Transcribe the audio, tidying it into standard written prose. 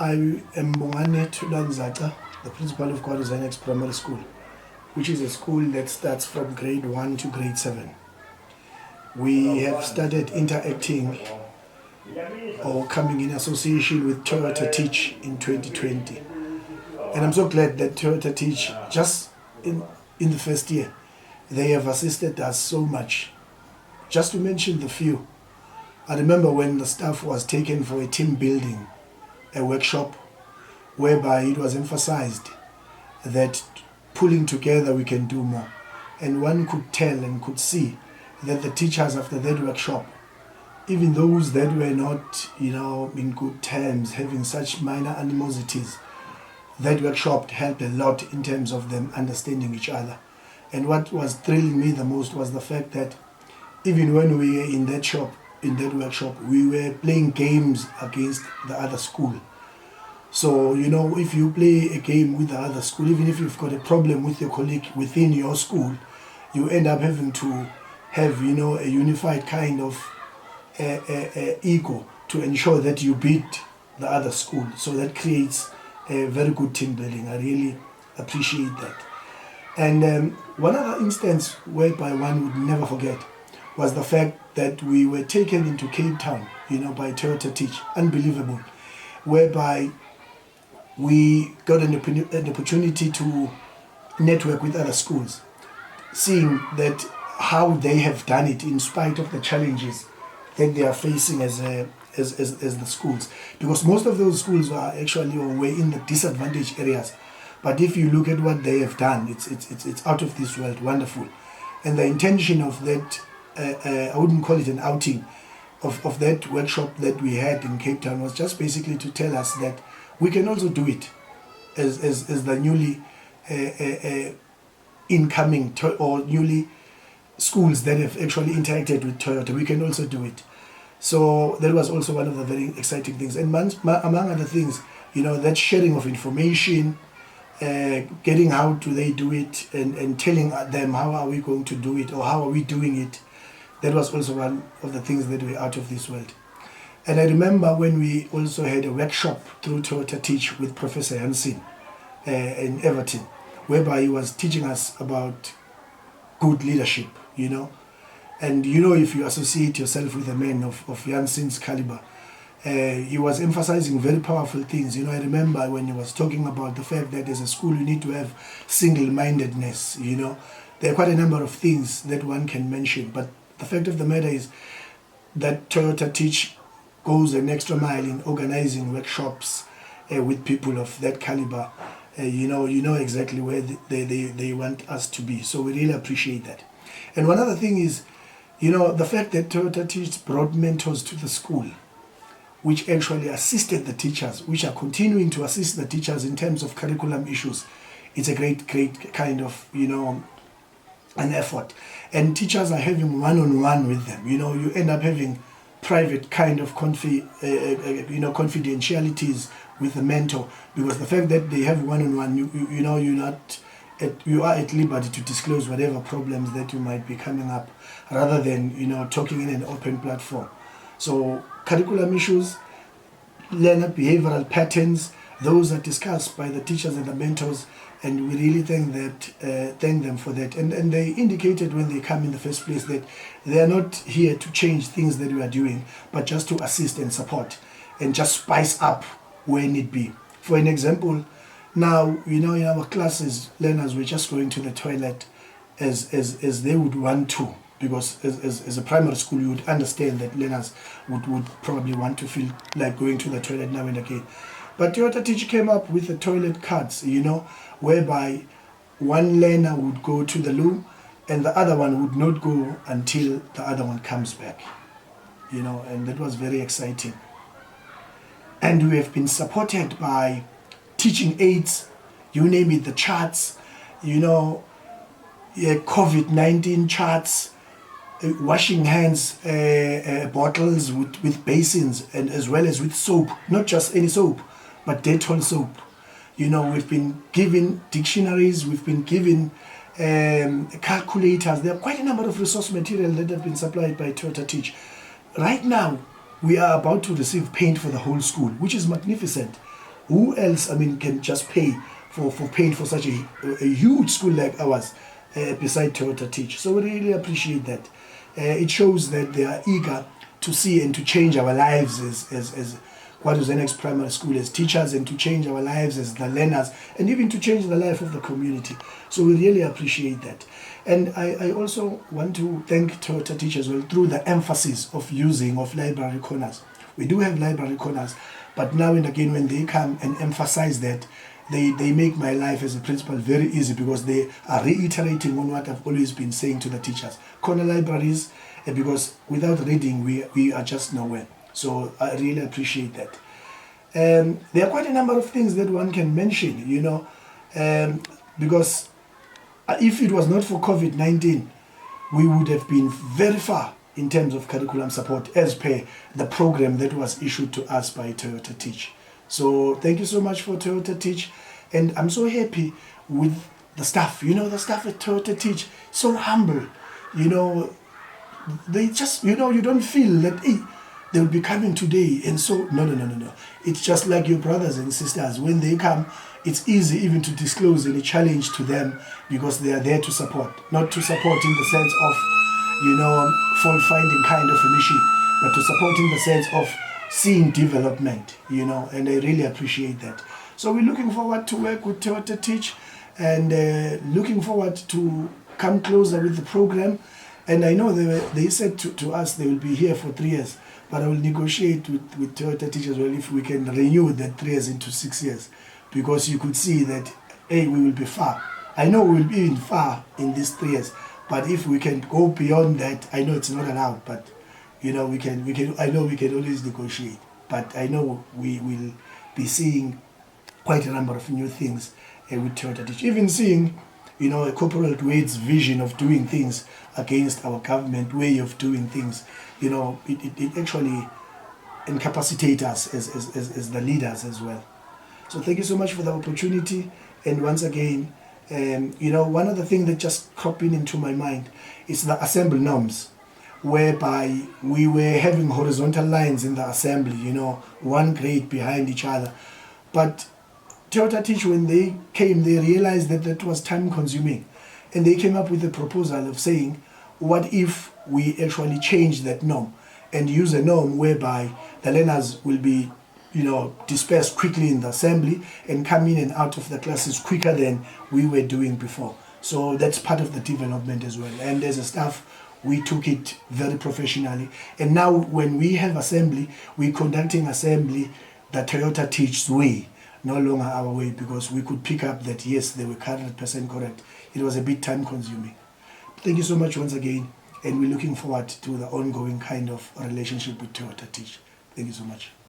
I am Moane Tulanzata, the principal of Gwadu Zenex Primary School, which is a school that starts from grade 1 to grade 7. We have started interacting or coming in association with Toyota Teach in 2020. And I'm so glad that Toyota Teach, just in the first year, they have assisted us so much. Just to mention the few, I remember when the staff was taken for a team building, a workshop, whereby it was emphasized that pulling together we can do more. And one could tell and could see that the teachers after that workshop, even those that were not, in good terms, having such minor animosities, that workshop helped a lot in terms of them understanding each other. And what was thrilling me the most was the fact that even when we were in that workshop, we were playing games against the other school. So, if you play a game with the other school, even if you've got a problem with your colleague within your school, you end up having to have, a unified kind of ego to ensure that you beat the other school. So that creates a very good team building. I really appreciate that. And one other instance whereby one would never forget was the fact that we were taken into Cape Town, by Toyota Teach. Unbelievable. Whereby we got an opportunity to network with other schools, seeing that how they have done it in spite of the challenges that they are facing as the schools. Because most of those schools are actually were in the disadvantaged areas. But if you look at what they have done, it's out of this world, wonderful. And the intention of that, I wouldn't call it an outing, of that workshop that we had in Cape Town was just basically to tell us that we can also do it as the newly incoming or newly schools that have actually interacted with Toyota. We can also do it. So that was also one of the very exciting things. And among other things, that sharing of information, getting how do they do it, and telling them how are we going to do it or how are we doing it. That was also one of the things that were out of this world. And I remember when we also had a workshop through Toyota Teach with Professor Jansen in Everton, whereby he was teaching us about good leadership, And if you associate yourself with a man of Jansen's caliber, he was emphasizing very powerful things. I remember when he was talking about the fact that as a school you need to have single-mindedness, There are quite a number of things that one can mention, but the fact of the matter is that Toyota Teach goes an extra mile in organizing workshops with people of that caliber. You know exactly where they want us to be. So we really appreciate that. And one other thing is, the fact that Toyota Teach brought mentors to the school, which actually assisted the teachers, which are continuing to assist the teachers in terms of curriculum issues. It's a great kind of, an effort. And teachers are having one-on-one with them. You end up having private kind of confidentialities with the mentor, because the fact that they have one-on-one, you are at liberty to disclose whatever problems that you might be coming up, rather than talking in an open platform. So curriculum issues, learner behavioral patterns, those are discussed by the teachers and the mentors, and we really thank them for that. And they indicated when they come in the first place that they are not here to change things that we are doing, but just to assist and support and just spice up where need be. For an example, now, in our classes, learners were just going to the toilet as they would want to, because as a primary school, you would understand that learners would probably want to feel like going to the toilet now and again. But Toyota Teach came up with the toilet cards, whereby one learner would go to the loo and the other one would not go until the other one comes back, and that was very exciting. And we have been supported by teaching aids, you name it, the charts, COVID-19 charts, washing hands bottles with basins, and as well as with soap, not just any soap, but Dettol soap. We've been given dictionaries, we've been given calculators. There are quite a number of resource material that have been supplied by Toyota Teach. Right now, we are about to receive paint for the whole school, which is magnificent. who else, can just pay for paying for such a huge school like ours beside Toyota Teach? So we really appreciate that. It shows that they are eager to see and to change our lives as Gwadu Zenex Primary School as teachers, and to change our lives as the learners, and even to change the life of the community. So we really appreciate that. And I also want to thank Toyota Teach as well through the emphasis of using of library corners. We do have library corners, but now and again when they come and emphasize that, they make my life as a principal very easy, because they are reiterating on what I've always been saying to the teachers. Corner libraries, because without reading, we are just nowhere. So I really appreciate that. There are quite a number of things that one can mention, because if it was not for COVID-19, we would have been very far in terms of curriculum support as per the program that was issued to us by Toyota Teach. So thank you so much for Toyota Teach, and I'm so happy with the staff. The staff at Toyota Teach, so humble. They just, you don't feel that, hey, they will be coming today, and so, no. It's just like your brothers and sisters. When they come, it's easy even to disclose any challenge to them, because they are there to support. Not to support in the sense of, fault-finding kind of a mission, but to support in the sense of seeing development, and I really appreciate that. So we're looking forward to work with Toyota Teach, and looking forward to come closer with the program. And I know they said to us they will be here for 3 years, but I will negotiate with Toyota Teach as well if we can renew that 3 years into 6 years, because you could see that, hey, we will be far. I know we will be in far in these 3 years, but if we can go beyond that, I know it's not allowed, but we can. I know we can always negotiate, but I know we will be seeing quite a number of new things with Toyota Teach. Even seeing, a Corporal Wade's vision of doing things against our government way of doing things. It actually incapacitates us as the leaders as well. So thank you so much for the opportunity. And once again, one other thing that just cropped into my mind is the assembly norms, whereby we were having horizontal lines in the assembly, one grade behind each other. But Toyota Teach, when they came, they realized that that was time consuming. And they came up with a proposal of saying, what if we actually change that norm and use a norm whereby the learners will be, dispersed quickly in the assembly and come in and out of the classes quicker than we were doing before. So that's part of the development as well. And as a staff, we took it very professionally. And now when we have assembly, we're conducting assembly the Toyota Teach way, no longer our way, because we could pick up that, yes, they were 100% correct. It was a bit time consuming. Thank you so much once again, and we're looking forward to the ongoing kind of relationship with Toyota Teach. Thank you so much.